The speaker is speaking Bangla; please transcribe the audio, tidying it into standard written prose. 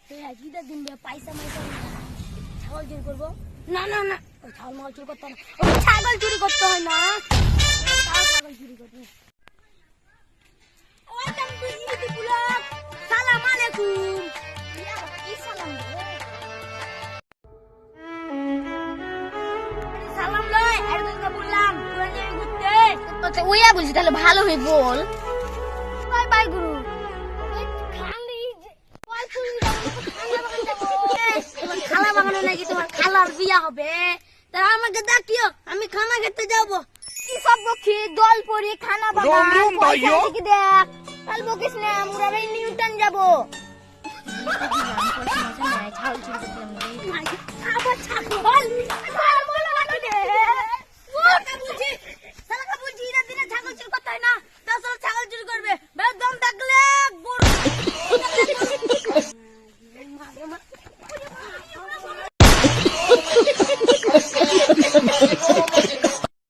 একইটা দিন পয়সা মাইসা ছাগল চুরি করবো না না না ওই ছাগল মাল চুরি করতে হয় না ওই ছাগল চুরি করতে হয় না ছাগল চুরি করতে সালাম আলাইকুম কি সালাম সালাম লয় আর তোকে বললাম তোরা নিয়ে ঘুরতে ওইয়া বলছি তাহলে ভালো হই বল বাই বাই গুরু খালা বাগানে নাকি তোমার খালার বিয়া হবে তারা আমাকে ডাকিও আমি খানা খেতে যাবো কি সব বকি দল পরি খানা বাগান পয়সা কি দেখ কাল বকিস না আমরা এই নিউটন যাবো ছাগল চুরি করলাম আবার ছাগল ছাগল চুরি করতে হয় না তাছাড়া ছাগল চুরি করবে দম থাকলে